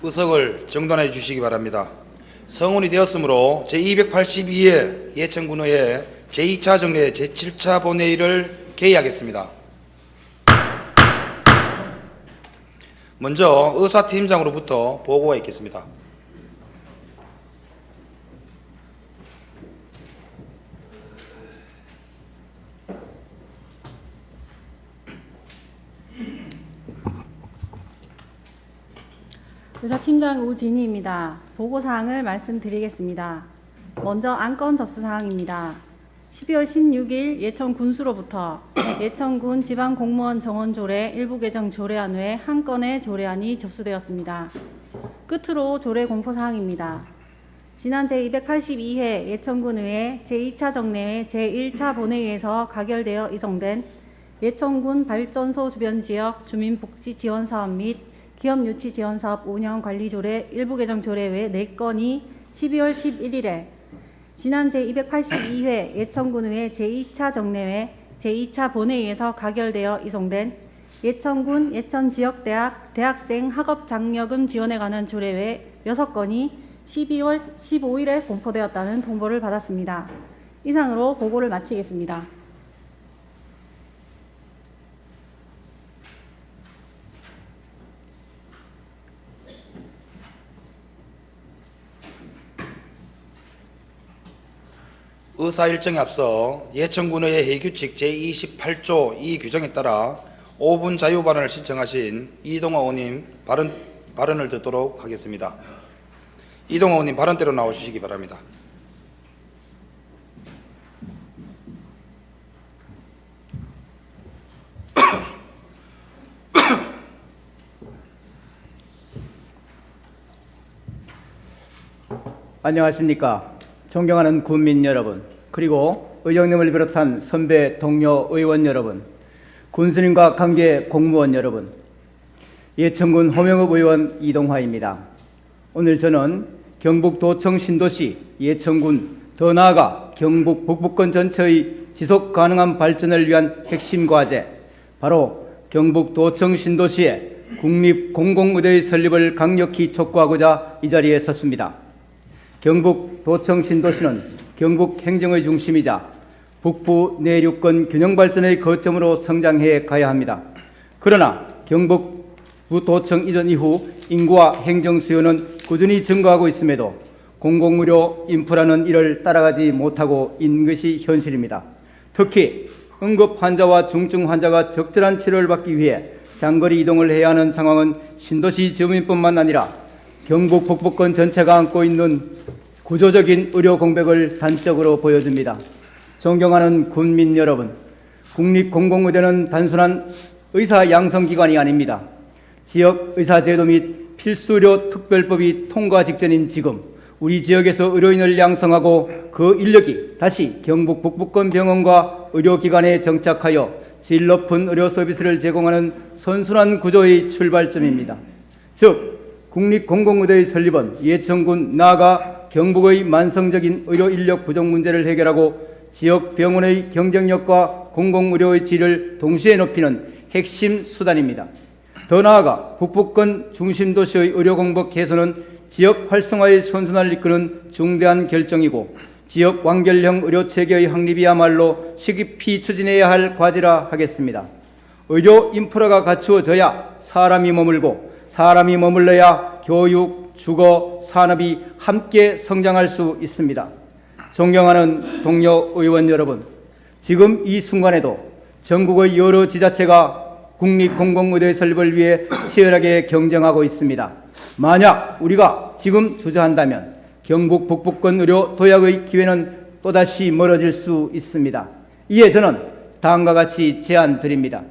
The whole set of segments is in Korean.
의석을 정돈해 주시기 바랍니다. 성운이 되었으므로 제282회 예천군의회 제2차 정례 제7차 본회의를 개의하겠습니다. 먼저 의사팀장으로부터 보고가 있겠습니다. 의사팀장 우진희입니다. 보고사항을 말씀드리겠습니다. 먼저 안건 접수사항입니다. 12월 16일 예천군수로부터 예천군 지방공무원 정원조례 일부 개정 조례안 외 한 건의 조례안이 접수되었습니다. 끝으로 조례 공포사항입니다. 지난 제282회 예천군의회 제2차 정례회 제1차 본회의에서 가결되어 이송된 예천군 발전소 주변 지역 주민복지 지원 사업 및 기업 유치 지원 사업 운영 관리 조례 일부 개정 조례 외 4건이 12월 11일에 지난 제282회 예천군의회 제2차 정례회 제2차 본회의에서 가결되어 이송된 예천군 예천지역대학 대학생 학업장려금 지원에 관한 조례 외 6건이 12월 15일에 공포되었다는 통보를 받았습니다. 이상으로 보고를 마치겠습니다. 의사 일정에 앞서 예천군의회 회의규칙 제28조 2 규정에 따라 5분 자유 발언을 신청하신 이동호 의원님 발언을 듣도록 하겠습니다. 이동호 의원님 발언대로 나와주시기 바랍니다. 안녕하십니까. 존경하는 군민 여러분, 그리고 의장님을 비롯한 선배 동료 의원 여러분, 군수님과 관계 공무원 여러분, 예천군 호명읍 의원 이동화입니다. 오늘 저는 경북도청 신도시 예천군, 더 나아가 경북 북부권 전체의 지속 가능한 발전을 위한 핵심 과제, 바로 경북도청 신도시의 국립공공의대의 설립을 강력히 촉구하고자 이 자리에 섰습니다. 경북 도청 신도시는 경북 행정의 중심이자 북부 내륙권 균형 발전의 거점으로 성장해 가야 합니다. 그러나 경북 도청 이전 이후 인구와 행정 수요는 꾸준히 증가하고 있음에도 공공의료 인프라는 이를 따라가지 못하고 있는 것이 현실입니다. 특히 응급 환자와 중증 환자가 적절한 치료를 받기 위해 장거리 이동을 해야 하는 상황은 신도시 주민뿐만 아니라 경북 북부권 전체가 안고 있는 구조적인 의료 공백을 단적으로 보여줍니다. 존경하는 군민 여러분, 국립공공의대는 단순한 의사 양성기관이 아닙니다. 지역 의사제도 및 필수의료 특별법이 통과 직전인 지금 우리 지역에서 의료인을 양성하고 그 인력이 다시 경북 북부권 병원과 의료기관에 정착하여 질 높은 의료 서비스를 제공하는 선순환 구조의 출발점입니다. 즉 국립공공의대의 설립은 예천군 나아가 경북의 만성적인 의료 인력 부족 문제를 해결하고 지역 병원의 경쟁력과 공공의료의 질을 동시에 높이는 핵심 수단입니다. 더 나아가 북부권 중심도시의 의료 공백 개선은 지역 활성화의 선순환을 이끄는 중대한 결정이고 지역 완결형 의료체계의 확립이야말로 시급히 추진해야 할 과제라 하겠습니다. 의료 인프라가 갖추어져야 사람이 머물고 사람이 머물러야 교육, 주거, 산업이 함께 성장할 수 있습니다. 존경하는 동료 의원 여러분, 지금 이 순간에도 전국의 여러 지자체가 국립공공의대 설립을 위해 치열하게 경쟁하고 있습니다. 만약 우리가 지금 투자한다면 경북 북부권 의료 도약의 기회는 또다시 멀어질 수 있습니다. 이에 저는 다음과 같이 제안 드립니다.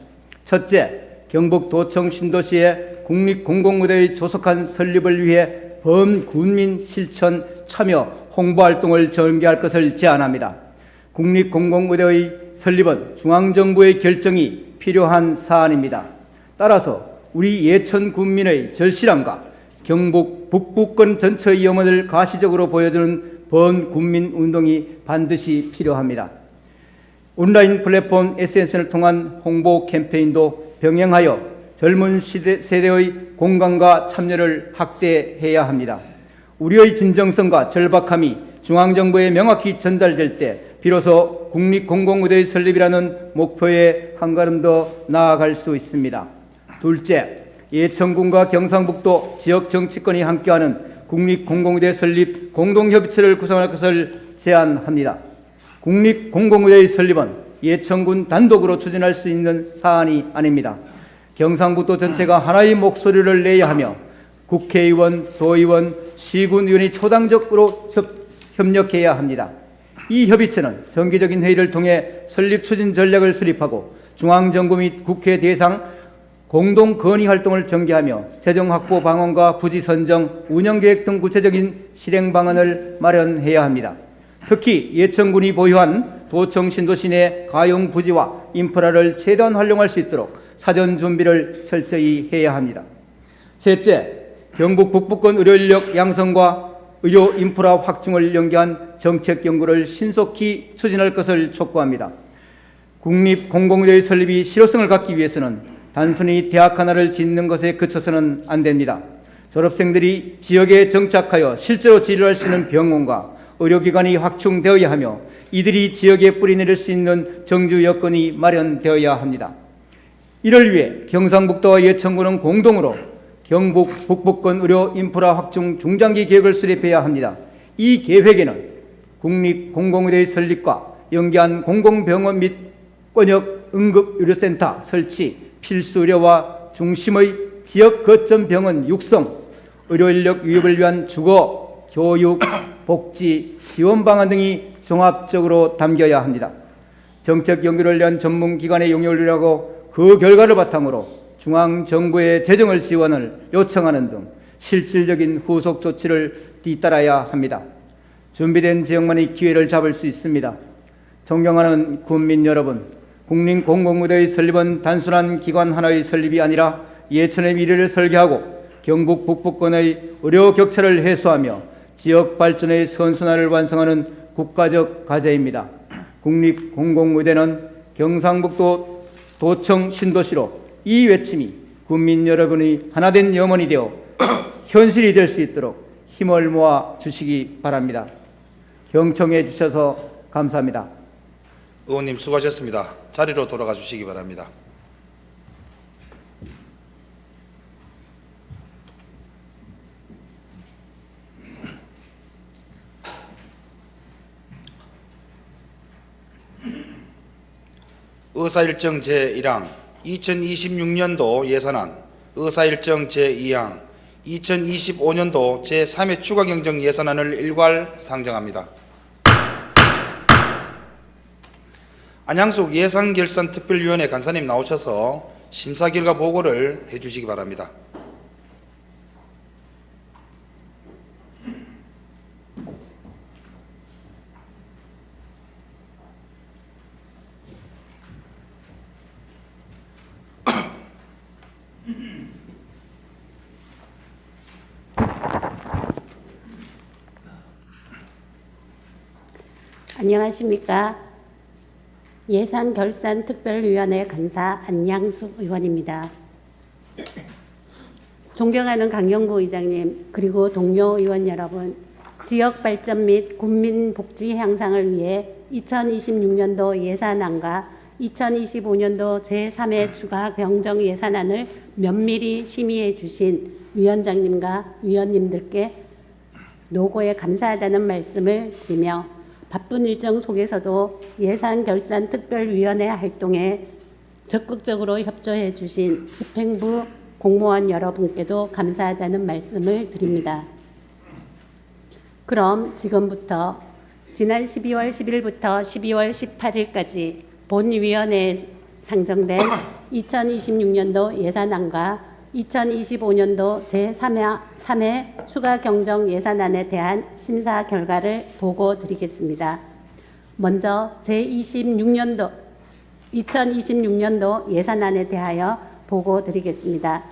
첫째, 경북 도청 신도시의 국립공공의대의 조속한 설립을 위해 범군민 실천 참여 홍보활동을 전개할 것을 제안합니다. 국립공공의대의 설립은 중앙정부의 결정이 필요한 사안입니다. 따라서 우리 예천 군민의 절실함과 경북 북부권 전체의 염원을 가시적으로 보여주는 범군민 운동이 반드시 필요합니다. 온라인 플랫폼 SNS를 통한 홍보 캠페인도 병행하여 젊은 세대의 공감과 참여를 확대해야 합니다. 우리의 진정성과 절박함이 중앙정부에 명확히 전달될 때 비로소 국립공공의대의 설립이라는 목표에 한 걸음 더 나아갈 수 있습니다. 둘째, 예천군과 경상북도 지역 정치권이 함께하는 국립공공의대 설립 공동협의체를 구성할 것을 제안합니다. 국립공공의대의 설립은 예천군 단독으로 추진할 수 있는 사안이 아닙니다. 경상북도 전체가 하나의 목소리를 내야 하며 국회의원, 도의원, 시군의원이 초당적으로 협력해야 합니다. 이 협의체는 정기적인 회의를 통해 설립 추진 전략을 수립하고 중앙정부 및 국회 대상 공동 건의 활동을 전개하며 재정 확보 방안과 부지 선정, 운영 계획 등 구체적인 실행 방안을 마련해야 합니다. 특히 예천군이 보유한 도청 신도시 내 가용 부지와 인프라를 최대한 활용할 수 있도록 사전 준비를 철저히 해야 합니다. 셋째, 경북 북부권 의료인력 양성과 의료 인프라 확충을 연계한 정책 연구를 신속히 추진할 것을 촉구합니다. 국립공공의대의 설립이 실효성을 갖기 위해서는 단순히 대학 하나를 짓는 것에 그쳐서는 안 됩니다. 졸업생들이 지역에 정착하여 실제로 진료할 수 있는 병원과 의료기관이 확충되어야 하며 이들이 지역에 뿌리내릴 수 있는 정주 여건이 마련되어야 합니다. 이를 위해 경상북도와 예천군은 공동으로 경북 북부권 의료 인프라 확충 중장기 계획을 수립해야 합니다. 이 계획에는 국립공공의대의 설립과 연계한 공공병원 및 권역 응급의료센터 설치, 필수 의료와 중심의 지역 거점 병원 육성, 의료인력 유입을 위한 주거, 교육, 복지, 지원 방안 등이 종합적으로 담겨야 합니다. 정책 연구를 위한 전문기관의 용역을 위하고 그 결과를 바탕으로 중앙정부의 재정을 지원을 요청하는 등 실질적인 후속 조치를 뒤따라야 합니다. 준비된 지역만이 기회를 잡을 수 있습니다. 존경하는 국민 여러분, 국립공공의대의 설립은 단순한 기관 하나의 설립이 아니라 예천의 미래를 설계하고 경북 북부권의 의료 격차를 해소하며 지역 발전의 선순환을 완성하는 국가적 과제입니다. 국립공공의대는 경상북도 도청 신도시로 이 외침이 국민 여러분이 하나된 염원이 되어 현실이 될 수 있도록 힘을 모아 주시기 바랍니다. 경청해 주셔서 감사합니다. 의원님 수고하셨습니다. 자리로 돌아가 주시기 바랍니다. 의사일정 제1항 2026년도 예산안, 의사일정 제2항 2025년도 제3회 추가경정 예산안을 일괄 상정합니다. 안양숙 예산결산특별위원회 간사님 나오셔서 심사 결과 보고를 해주시기 바랍니다. 안녕하십니까. 예산결산특별위원회 간사 안양숙 의원입니다. 존경하는 강영구 의장님, 그리고 동료 의원 여러분, 지역 발전 및 국민 복지 향상을 위해 2026년도 예산안과 2025년도 제3회 추가 경정 예산안을 면밀히 심의해 주신 위원장님과 위원님들께 노고에 감사하다는 말씀을 드리며 바쁜 일정 속에서도 예산결산특별위원회 활동에 적극적으로 협조해 주신 집행부 공무원 여러분께도 감사하다는 말씀을 드립니다. 그럼 지금부터 지난 12월 10일부터 12월 18일까지 본위원회에 상정된 2026년도 예산안과 2025년도 제3회 추가 경정 예산안에 대한 심사 결과를 보고 드리겠습니다. 먼저 제26년도 2026년도 예산안에 대하여 보고 드리겠습니다.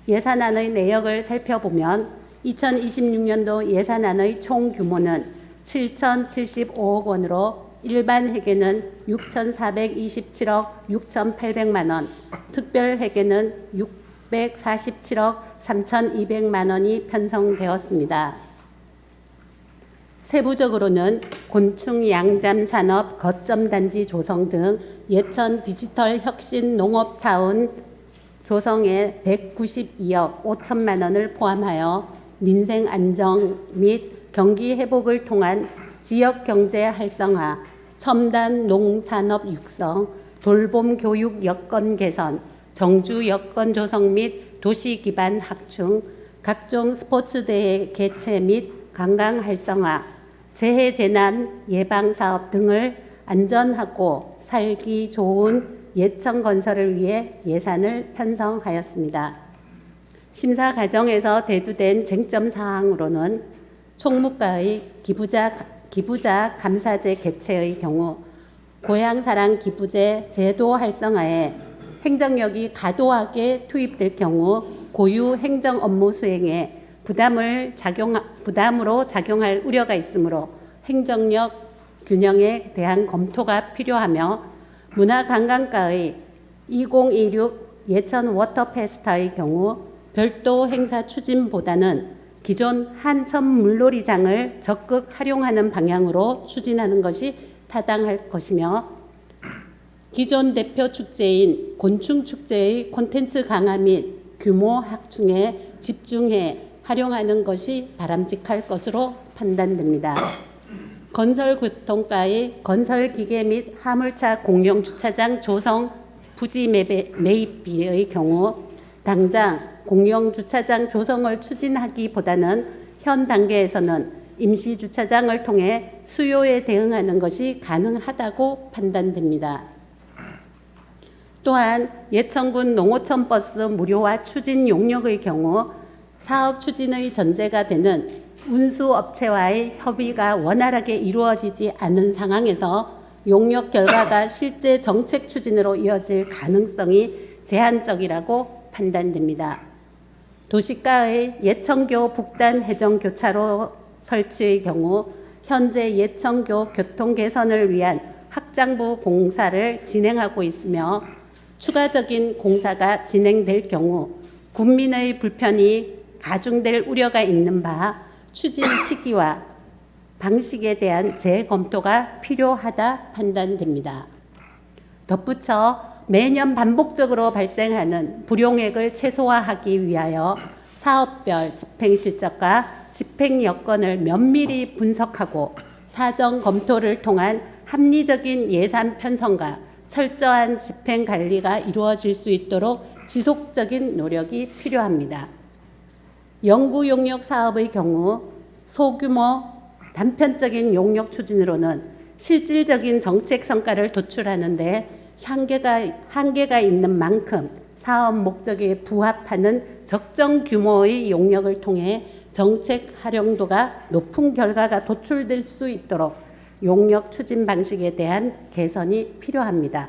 예산안의 내역을 살펴보면 2026년도 예산안의 총 규모는 7,075억 원으로 일반 회계는 6,427억 6,800만 원, 특별 회계는 647억 3,200만 원이 편성되었습니다. 세부적으로는 곤충 양잠 산업 거점 단지 조성 등 예천 디지털 혁신 농업타운 조성에 192억 5천만 원을 포함하여 민생 안정 및 경기 회복을 통한 지역 경제 활성화, 첨단 농산업 육성, 돌봄 교육 여건 개선, 정주 여건 조성 및 도시 기반 확충, 각종 스포츠 대회 개최 및 관광 활성화, 재해 재난 예방 사업 등을 안전하고 살기 좋은 예천 건설을 위해 예산을 편성하였습니다. 심사 과정에서 대두된 쟁점 사항으로는 총무과의 기부자 감사제 개최의 경우 고향사랑 기부제 제도 활성화에 행정력이 과도하게 투입될 경우 고유 행정 업무 수행에 부담으로 작용할 우려가 있으므로 행정력 균형에 대한 검토가 필요하며 문화관광과의 2026 예천 워터페스타의 경우 별도 행사 추진보다는 기존 한천 물놀이장을 적극 활용하는 방향으로 추진하는 것이 타당할 것이며 기존 대표 축제인 곤충축제의 콘텐츠 강화 및 규모 확충에 집중해 활용하는 것이 바람직할 것으로 판단됩니다. 건설교통과의 건설기계 및 화물차 공용주차장 조성 부지 매입비의 경우 당장 공용주차장 조성을 추진하기보다는 현 단계에서는 임시주차장을 통해 수요에 대응하는 것이 가능하다고 판단됩니다. 또한 예천군 농어촌 버스 무료화 추진 용역의 경우 사업 추진의 전제가 되는 운수업체와의 협의가 원활하게 이루어지지 않은 상황에서 용역 결과가 실제 정책 추진으로 이어질 가능성이 제한적이라고 판단됩니다. 도시가의 예천교 북단 해정 교차로 설치의 경우 현재 예천교 교통 개선을 위한 확장부 공사를 진행하고 있으며 추가적인 공사가 진행될 경우 국민의 불편이 가중될 우려가 있는 바 추진 시기와 방식에 대한 재검토가 필요하다 판단됩니다. 덧붙여 매년 반복적으로 발생하는 불용액을 최소화하기 위하여 사업별 집행 실적과 집행 여건을 면밀히 분석하고 사정 검토를 통한 합리적인 예산 편성과 철저한 집행 관리가 이루어질 수 있도록 지속적인 노력이 필요합니다. 연구 용역 사업의 경우 소규모 단편적인 용역 추진으로는 실질적인 정책 성과를 도출하는 데 한계가 있는 만큼 사업 목적에 부합하는 적정 규모의 용역을 통해 정책 활용도가 높은 결과가 도출될 수 있도록 용역 추진 방식에 대한 개선이 필요합니다.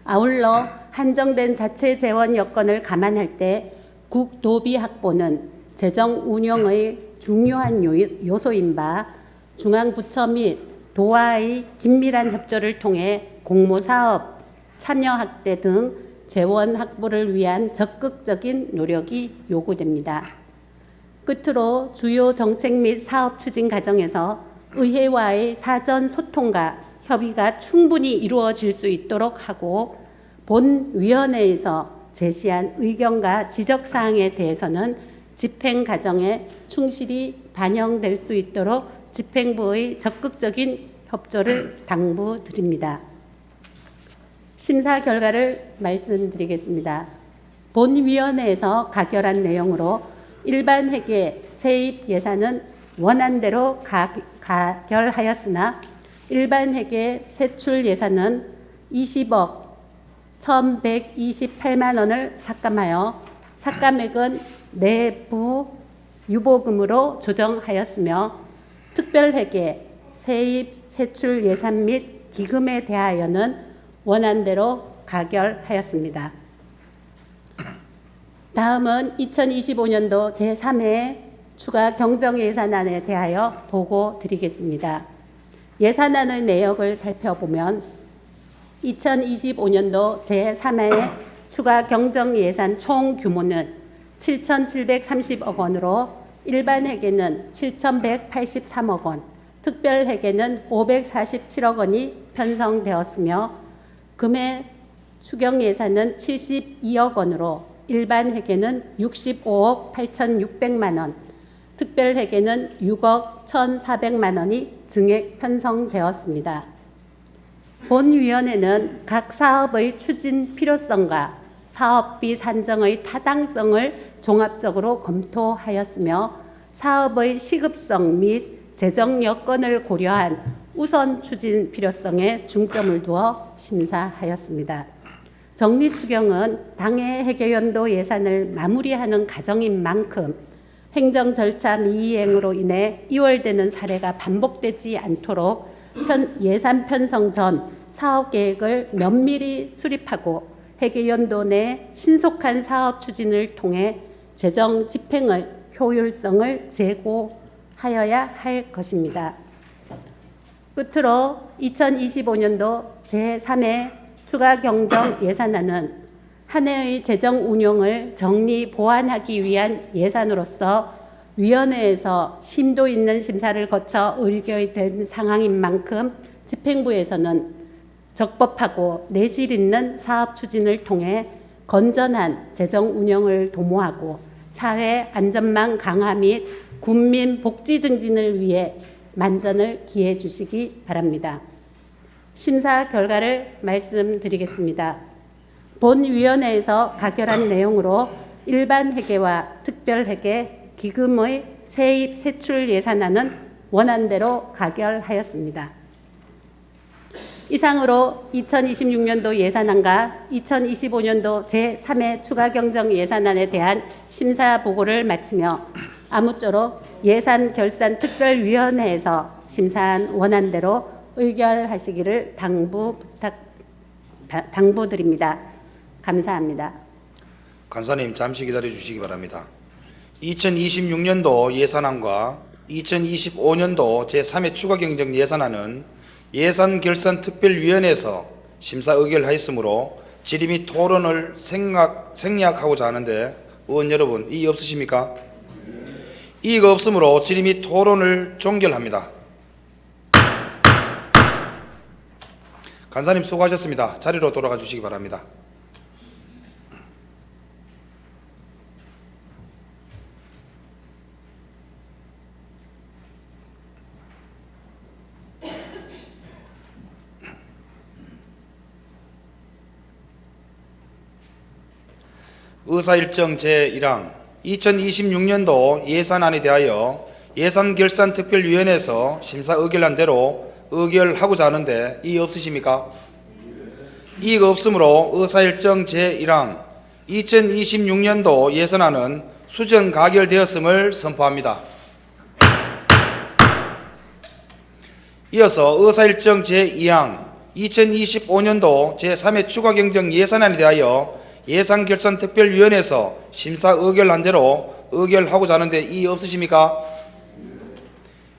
아울러 한정된 자체 재원 여건을 감안할 때 국도비 확보는 재정 운영의 중요한 요소인 바 중앙부처 및 도와의 긴밀한 협조를 통해 공모사업, 참여 확대 등 재원 확보를 위한 적극적인 노력이 요구됩니다. 끝으로 주요 정책 및 사업 추진 과정에서 의회와의 사전 소통과 협의가 충분히 이루어질 수 있도록 하고 본 위원회에서 제시한 의견과 지적사항에 대해서는 집행 과정에 충실히 반영될 수 있도록 집행부의 적극적인 협조를 당부드립니다. 심사 결과를 말씀드리겠습니다. 본위원회에서 가결한 내용으로 일반 회계 세입 예산은 원안대로 가결하였으나 일반 회계 세출 예산은 20억 1,128만 원을 삭감하여 삭감액은 내부 유보금으로 조정하였으며 특별회계 세입 세출 예산 및 기금에 대하여는 원안대로 가결하였습니다. 다음은 2025년도 제3회 추가 경정예산안에 대하여 보고 드리겠습니다. 예산안의 내역을 살펴보면 2025년도 제3회 추가 경정 예산 총 규모는 7,730억 원으로 일반 회계는 7,183억 원, 특별 회계는 547억 원이 편성되었으며 금해 추경 예산은 72억 원으로 일반 회계는 65억 8,600만 원, 특별 회계는 6억 1,400만 원이 증액 편성되었습니다. 본위원회는 각 사업의 추진 필요성과 사업비 산정의 타당성을 종합적으로 검토하였으며 사업의 시급성 및 재정 여건을 고려한 우선 추진 필요성에 중점을 두어 심사하였습니다. 정리추경은 당해 회계연도 예산을 마무리하는 과정인 만큼 행정 절차 미이행으로 인해 이월되는 사례가 반복되지 않도록 예산 편성 전 사업 계획을 면밀히 수립하고 회계연도 내 신속한 사업 추진을 통해 재정 집행의 효율성을 제고하여야 할 것입니다. 끝으로 2025년도 제3회 추가 경정 예산안은 한 해의 재정 운용을 정리 보완하기 위한 예산으로서 위원회에서 심도 있는 심사를 거쳐 의결된 상황인 만큼 집행부에서는 적법하고 내실 있는 사업 추진을 통해 건전한 재정 운영을 도모하고 사회 안전망 강화 및 국민 복지 증진을 위해 만전을 기해 주시기 바랍니다. 심사 결과를 말씀드리겠습니다. 본위원회에서 가결한 내용으로 일반 회계와 특별 회계, 기금의 세입 세출 예산안은 원안대로 가결하였습니다. 이상으로 2026년도 예산안과 2025년도 제3회 추가 경정 예산안에 대한 심사 보고를 마치며 아무쪼록 예산 결산 특별위원회에서 심사한 원안대로 의결하시기를 당부드립니다. 감사합니다. 간사님 잠시 기다려 주시기 바랍니다. 2026년도 예산안과 2025년도 제3회 추가 경정 예산안은 예산결산특별위원회에서 심사 의결하였으므로 질의 및 토론을 생략하고자 하는데 의원 여러분 이의 없으십니까? 이의가 없으므로 질의 및 토론을 종결합니다. 간사님 수고하셨습니다. 자리로 돌아가 주시기 바랍니다. 의사일정 제1항 2026년도 예산안에 대하여 예산결산특별위원회에서 심사 의결한 대로 의결하고자 하는데 이의 없으십니까? 이의가 없으므로 의사일정 제1항 2026년도 예산안은 수정 가결되었음을 선포합니다. 이어서 의사일정 제2항 2025년도 제3회 추가 경정 예산안에 대하여 예산결산특별위원회에서 심사 의결한 대로 의결하고자 하는데 이의 없으십니까?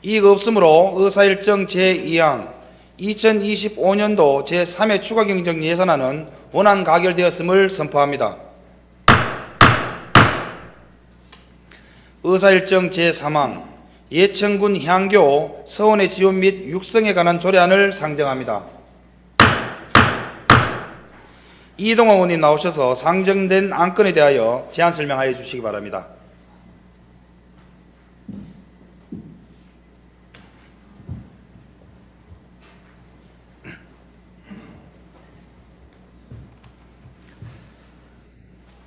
이의가 없으므로 의사일정 제2항 2025년도 제3회 추가 경정 예산안은 원안 가결되었음을 선포합니다. 의사일정 제3항 예천군 향교 서원의 지원 및 육성에 관한 조례안을 상정합니다. 이동호 의원님 나오셔서 상정된 안건에 대하여 제안 설명하여 주시기 바랍니다.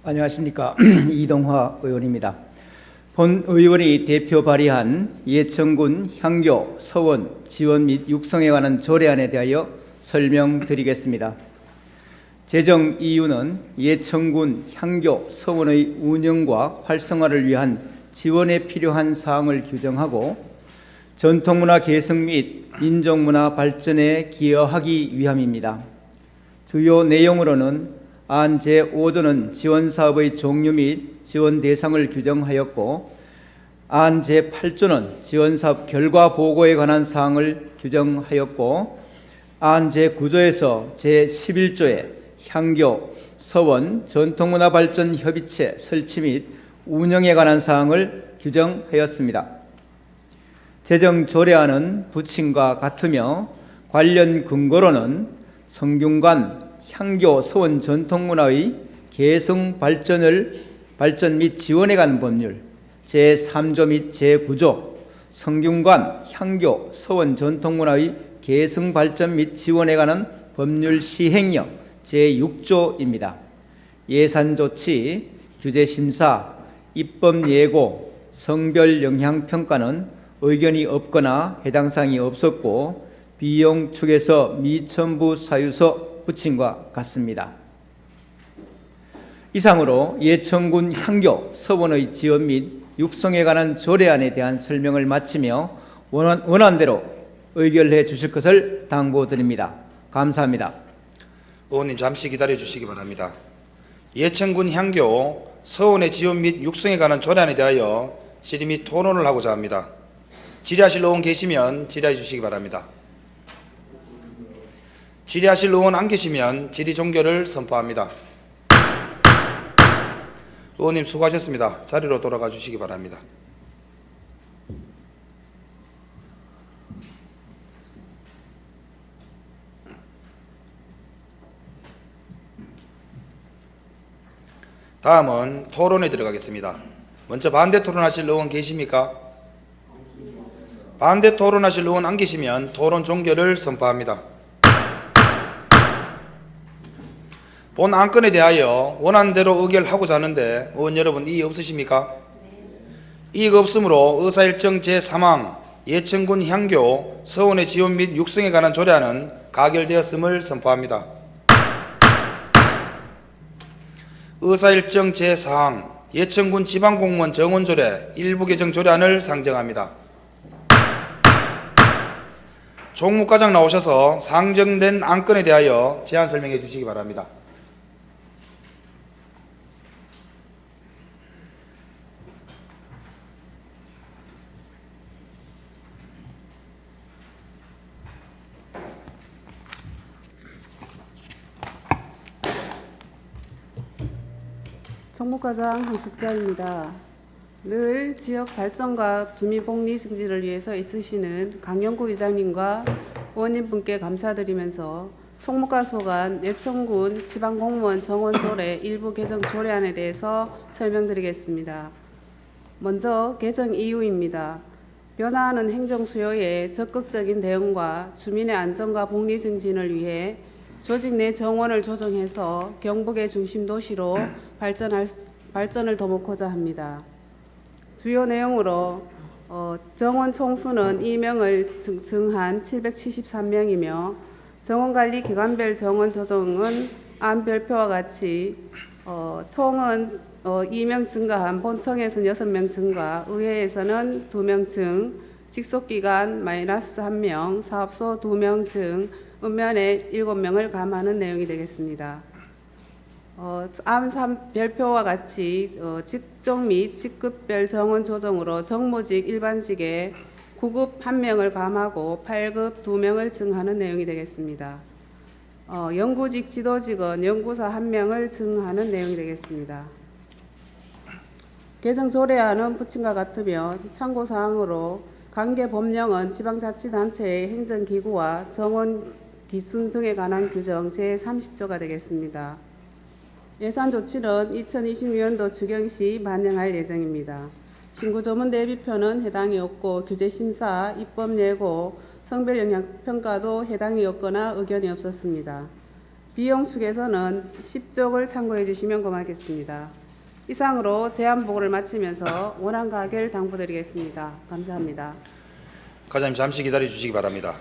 안녕하십니까. 이동화 의원입니다. 본 의원이 대표 발의한 예천군 향교 서원 지원 및 육성에 관한 조례안에 대하여 설명드리겠습니다. 제정 이유는 예천군 향교 서원의 운영과 활성화를 위한 지원에 필요한 사항을 규정하고 전통문화 계승 및 인종문화 발전에 기여하기 위함입니다. 주요 내용으로는 안 제5조는 지원사업의 종류 및 지원 대상을 규정하였고 안 제8조는 지원사업 결과 보고에 관한 사항을 규정하였고 안 제9조에서 제11조에 향교, 서원 전통문화발전협의체 설치 및 운영에 관한 사항을 규정하였습니다. 제정 조례안은 부친과 같으며 관련 근거로는 성균관 향교 서원 전통문화의 계승 발전 및 지원에 관한 법률 제3조 및 제9조 성균관 향교 서원 전통문화의 계승 발전 및 지원에 관한 법률 시행령 제6조입니다. 예산조치, 규제심사, 입법예고, 성별영향평가는 의견이 없거나 해당 사항이 없었고 비용 측에서 미첨부 사유서 부친과 같습니다. 이상으로 예천군 향교 서원의 지원 및 육성에 관한 조례안에 대한 설명을 마치며 원안대로 의결해 주실 것을 당부드립니다. 감사합니다. 의원님 잠시 기다려 주시기 바랍니다. 예천군 향교 서원의 지원 및 육성에 관한 조례안에 대하여 질의 및 토론을 하고자 합니다. 질의하실 의원 계시면 질의해 주시기 바랍니다. 질의하실 의원 안 계시면 질의 종결을 선포합니다. 의원님 수고하셨습니다. 자리로 돌아가 주시기 바랍니다. 다음은 토론에 들어가겠습니다. 먼저 반대 토론하실 의원 계십니까? 반대 토론하실 의원 안 계시면 토론 종결을 선포합니다. 본 안건에 대하여 원안대로 의결하고자 하는데 의원 여러분 이의 없으십니까? 이의가 없으므로 의사일정 제3항 예천군 향교 서원의 지원 및 육성에 관한 조례안은 가결되었음을 선포합니다. 의사일정 제4항 예천군 지방공무원 정원조례 일부 개정 조례안을 상정합니다. 총무과장 나오셔서 상정된 안건에 대하여 제안 설명해 주시기 바랍니다. 총무과장 한숙자입니다. 늘 지역 발전과 주민 복리 증진을 위해서 애쓰시는 강영구 의장님과 의원님분께 감사드리면서 총무과 소관 예천군 지방공무원 정원조례 일부 개정 조례안에 대해서 설명드리겠습니다. 먼저 개정 이유입니다. 변화하는 행정 수요에 적극적인 대응과 주민의 안전과 복리 증진을 위해 조직 내 정원을 조정해서 경북의 중심 도시로 발전을 도모하고자 합니다. 주요 내용으로 정원 총수는 2명을 증한 773명이며 정원관리 기관별 정원 조정은 안 별표와 같이 총은 2명 증가한 본청에서는 6명 증가, 의회에서는 2명 증, 직속기관 -1명, 사업소 2명 증, 읍면에 7명을 감하는 내용이 되겠습니다. 암 별표와 같이 직종 및 직급별 정원 조정으로 정무직 일반직에 9급 1명을 감하고 8급 2명을 증하는 내용이 되겠습니다. 연구직 지도직은 연구사 1명을 증하는 내용이 되겠습니다. 개정 조례안은 부친과 같으며 참고사항으로 관계 법령은 지방자치단체의 행정기구와 정원 기순 등에 관한 규정 제30조가 되겠습니다. 예산 조치는 2026년도 추경 시 반영할 예정입니다. 신구조문 대비표는 해당이 없고 규제심사, 입법예고, 성별영향평가도 해당이 없거나 의견이 없었습니다. 비용 측에서는 10쪽을 참고해 주시면 고맙겠습니다. 이상으로 제안보고를 마치면서 원안 가결 당부드리겠습니다. 감사합니다. 과장님 잠시 기다려 주시기 바랍니다.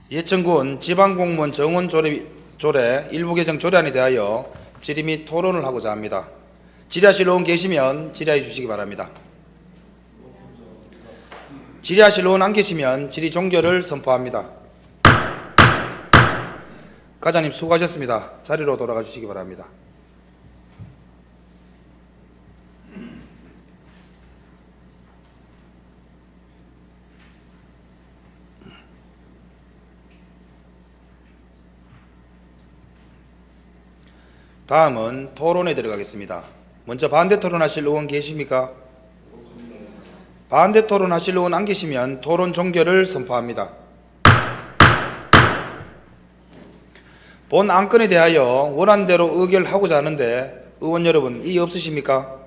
예천군 지방공무원 정원조례 일부 개정 조례안에 대하여 질의 및 토론을 하고자 합니다. 질의하실 의원 계시면 질의해 주시기 바랍니다. 질의하실 의원 안 계시면 질의 종결을 선포합니다. 과장님 수고하셨습니다. 자리로 돌아가 주시기 바랍니다. 다음은 토론에 들어가겠습니다. 먼저 반대 토론하실 의원 계십니까? 반대 토론하실 의원 안 계시면 토론 종결을 선포합니다. 본 안건에 대하여 원안대로 의결하고자 하는데 의원 여러분 이의 없으십니까?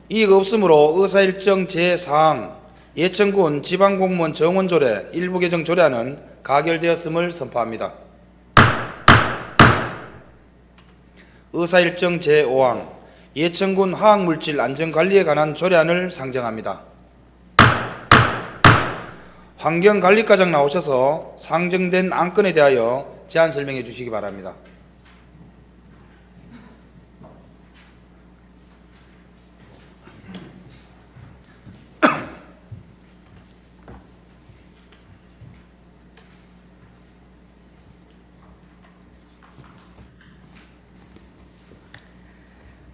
이의가 없으므로 의사일정 제4항 예천군 지방공무원 정원조례 일부 개정 조례안은 가결되었음을 선포합니다. 의사일정 제5항 예천군 화학물질 안전관리에 관한 조례안을 상정합니다. 환경관리과장 나오셔서 상정된 안건에 대하여 제안 설명해 주시기 바랍니다.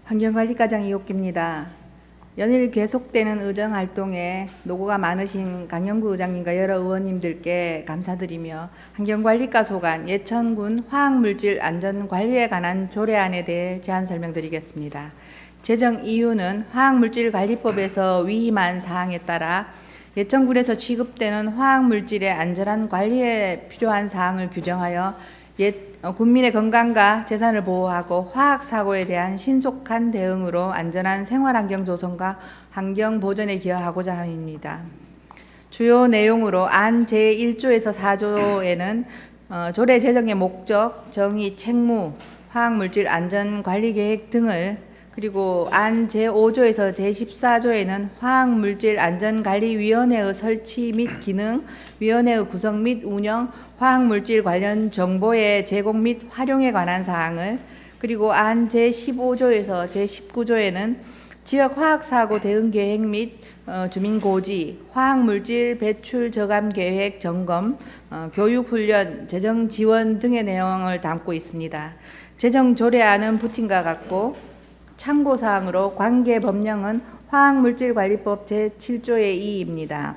환경관리과장 이옥기입니다. 연일 계속되는 의정활동에 노고가 많으신 강영구 의장님과 여러 의원님들께 감사드리며 환경관리과 소관 예천군 화학물질 안전관리에 관한 조례안에 대해 제안 설명드리겠습니다. 제정 이유는 화학물질관리법에서 위임한 사항에 따라 예천군에서 취급되는 화학물질의 안전한 관리에 필요한 사항을 규정하여 군민의 건강과 재산을 보호하고 화학사고에 대한 신속한 대응으로 안전한 생활환경 조성과 환경 보존에 기여하고자 함입니다. 주요 내용으로 안 제1조에서 4조에는 조례 제정의 목적, 정의, 책무, 화학물질 안전관리계획 등을 그리고 안 제5조에서 제14조에는 화학물질 안전관리위원회의 설치 및 기능, 위원회의 구성 및 운영, 화학물질 관련 정보의 제공 및 활용에 관한 사항을 그리고 안 제15조에서 제19조에는 지역 화학사고 대응 계획 및 주민 고지, 화학물질 배출 저감 계획 점검, 교육 훈련, 재정 지원 등의 내용을 담고 있습니다. 제정 조례안은 부친과 같고 참고사항으로 관계 법령은 화학물질관리법 제7조의 2입니다.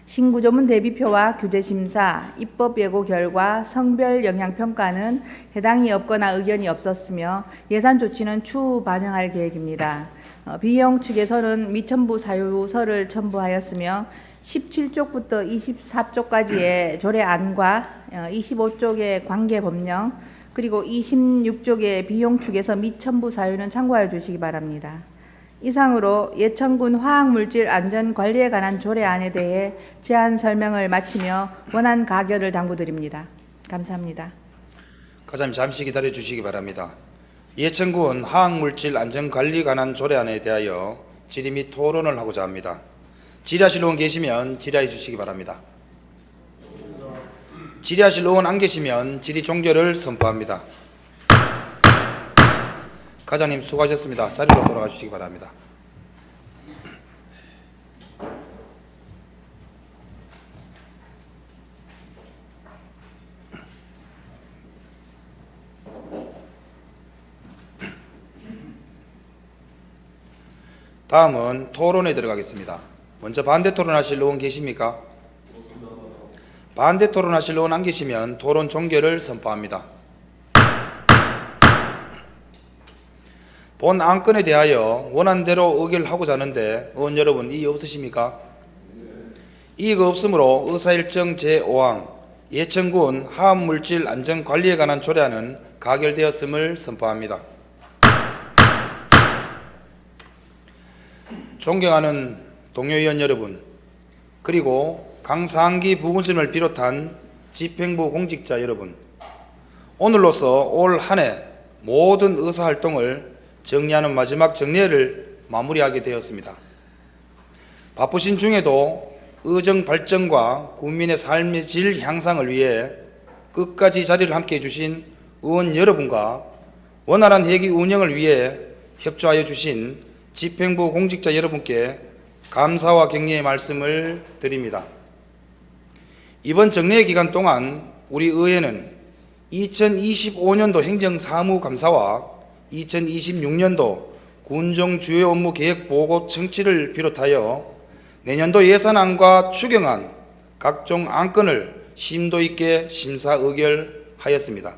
신구조문 대비표와 규제심사, 입법예고 결과, 성별 영향평가는 해당이 없거나 의견이 없었으며 예산 조치는 추후 반영할 계획입니다. 비용 측에서는 미첨부 사유서를 첨부하였으며 17쪽부터 24쪽까지의 조례안과 25쪽의 관계법령 그리고 26쪽의 비용 측에서 미첨부 사유는 참고하여 주시기 바랍니다. 이상으로 예천군 화학물질 안전관리에 관한 조례안에 대해 제안 설명을 마치며 원안 가결을 당부드립니다. 감사합니다. 과장님 잠시 기다려 주시기 바랍니다. 예천군 화학물질 안전관리에 관한 조례안에 대하여 질의 및 토론을 하고자 합니다. 질의하실 의원 계시면 질의해 주시기 바랍니다. 질의하실 의원 안 계시면 질의 종결을 선포합니다. 과장님 수고하셨습니다. 자리로 돌아가 주시기 바랍니다. 다음은 토론에 들어가겠습니다. 먼저 반대 토론하실 의원 계십니까? 반대 토론하실 의원 안 계시면 토론 종결을 선포합니다. 본 안건에 대하여 원안대로 의결하고자 하는데 의원 여러분 이의 없으십니까? 이의가 없으므로 의사일정 제5항 예천군 화학물질 안전관리에 관한 조례안은 가결되었음을 선포합니다. 존경하는 동료위원 여러분, 그리고 강상기 부군수님을 비롯한 집행부 공직자 여러분, 오늘로서 올 한 해 모든 의사활동을 정리하는 마지막 정례를 마무리하게 되었습니다. 바쁘신 중에도 의정 발전과 국민의 삶의 질 향상을 위해 끝까지 자리를 함께해 주신 의원 여러분과 원활한 회기 운영을 위해 협조하여 주신 집행부 공직자 여러분께 감사와 격려의 말씀을 드립니다. 이번 정례 기간 동안 우리 의회는 2025년도 행정사무감사와 2026년도 군정 주요 업무 계획 보고 청취를 비롯하여 내년도 예산안과 추경안 각종 안건을 심도 있게 심사 의결하였습니다.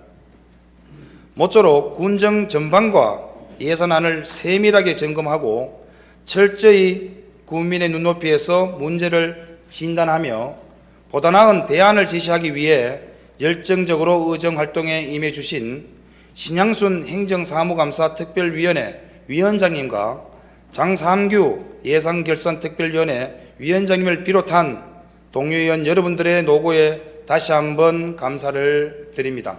모쪼록 군정 전반과 예산안을 세밀하게 점검하고 철저히 국민의 눈높이에서 문제를 진단하며 보다 나은 대안을 제시하기 위해 열정적으로 의정활동에 임해주신 신양순 행정사무감사 특별위원회 위원장님과 장삼규 예산결산특별위원회 위원장님을 비롯한 동료위원 여러분들의 노고에 다시 한번 감사를 드립니다.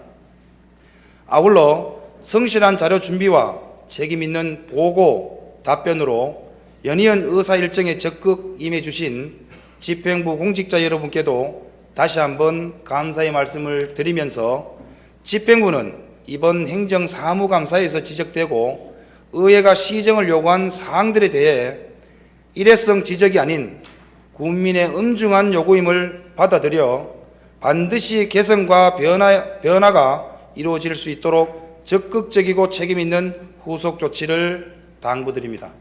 아울러 성실한 자료 준비와 책임 있는 보고 답변으로 연이은 의사 일정에 적극 임해주신 집행부 공직자 여러분께도 다시 한번 감사의 말씀을 드리면서 집행부는 이번 행정사무감사에서 지적되고 의회가 시정을 요구한 사항들에 대해 일회성 지적이 아닌 국민의 엄중한 요구임을 받아들여 반드시 개선과 변화가 이루어질 수 있도록 적극적이고 책임있는 후속 조치를 당부드립니다.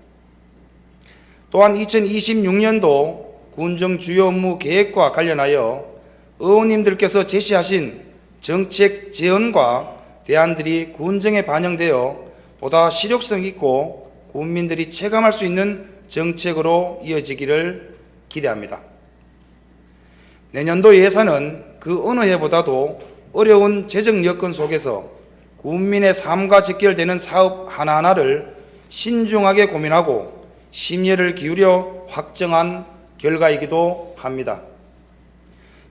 또한 2026년도 군정 주요 업무 계획과 관련하여 의원님들께서 제시하신 정책 제언과 대안들이 군정에 반영되어 보다 실효성 있고 국민들이 체감할 수 있는 정책으로 이어지기를 기대합니다. 내년도 예산은 그 어느 해보다도 어려운 재정 여건 속에서 국민의 삶과 직결되는 사업 하나하나를 신중하게 고민하고 심혈을 기울여 확정한 결과이기도 합니다.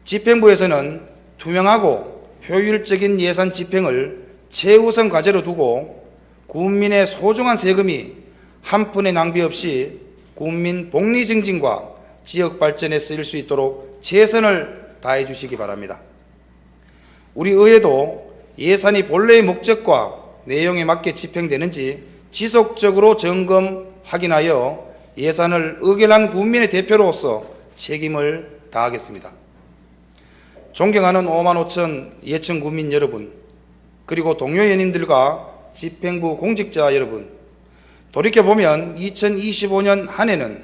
집행부에서는 투명하고 효율적인 예산 집행을 최우선 과제로 두고 국민의 소중한 세금이 한 푼의 낭비 없이 국민 복리 증진과 지역 발전에 쓰일 수 있도록 최선을 다해 주시기 바랍니다. 우리 의회도 예산이 본래의 목적과 내용에 맞게 집행되는지 지속적으로 점검 확인하여 예산을 의결한 국민의 대표로서 책임을 다하겠습니다. 존경하는 5만 5천 예천 국민 여러분, 그리고 동료 연인들과 집행부 공직자 여러분, 돌이켜보면 2025년 한 해는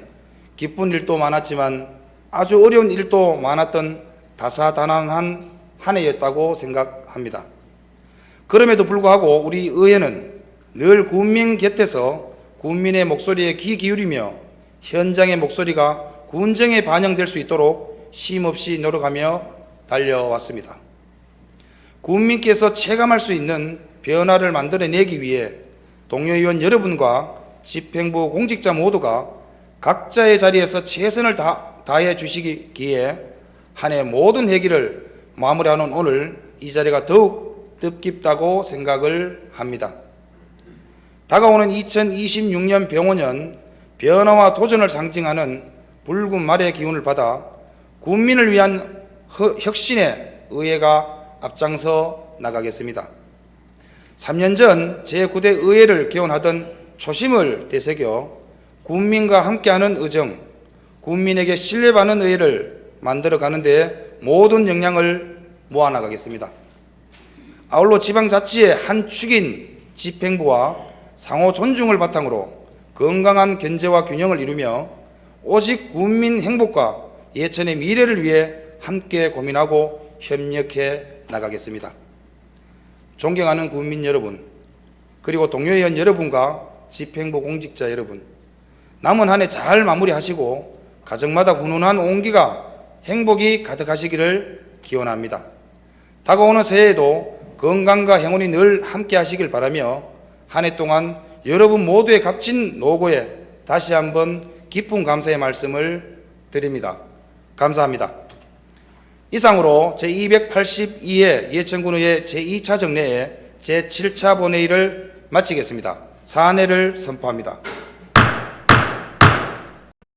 기쁜 일도 많았지만 아주 어려운 일도 많았던 다사다난한 한 해였다고 생각합니다. 그럼에도 불구하고 우리 의회는 늘 국민 곁에서 국민의 목소리에 귀 기울이며 현장의 목소리가 군정에 반영될 수 있도록 쉼없이 노력하며 달려왔습니다. 국민께서 체감할 수 있는 변화를 만들어내기 위해 동료의원 여러분과 집행부 공직자 모두가 각자의 자리에서 최선을 다해 주시기에 한 해 모든 회기를 마무리하는 오늘 이 자리가 더욱 뜻깊다고 생각을 합니다. 다가오는 2026년 병원년 변화와 도전을 상징하는 붉은 말의 기운을 받아 국민을 위한 혁신의 의회가 앞장서 나가겠습니다. 3년 전 제9대 의회를 개원하던 초심을 되새겨 국민과 함께하는 의정, 국민에게 신뢰받는 의회를 만들어가는 데 모든 역량을 모아나가겠습니다. 아울러 지방자치의 한 축인 집행부와 상호 존중을 바탕으로 건강한 견제와 균형을 이루며 오직 국민 행복과 예천의 미래를 위해 함께 고민하고 협력해 나가겠습니다. 존경하는 국민 여러분, 그리고 동료의원 여러분과 집행부 공직자 여러분, 남은 한 해 잘 마무리하시고 가정마다 훈훈한 온기가 행복이 가득하시기를 기원합니다. 다가오는 새해에도 건강과 행운이 늘 함께 하시길 바라며 한 해 동안 여러분 모두의 값진 노고에 다시 한번 깊은 감사의 말씀을 드립니다. 감사합니다. 이상으로 제282회 예천군의회 제2차 정례회 제7차 본회의를 마치겠습니다. 사안회를 선포합니다.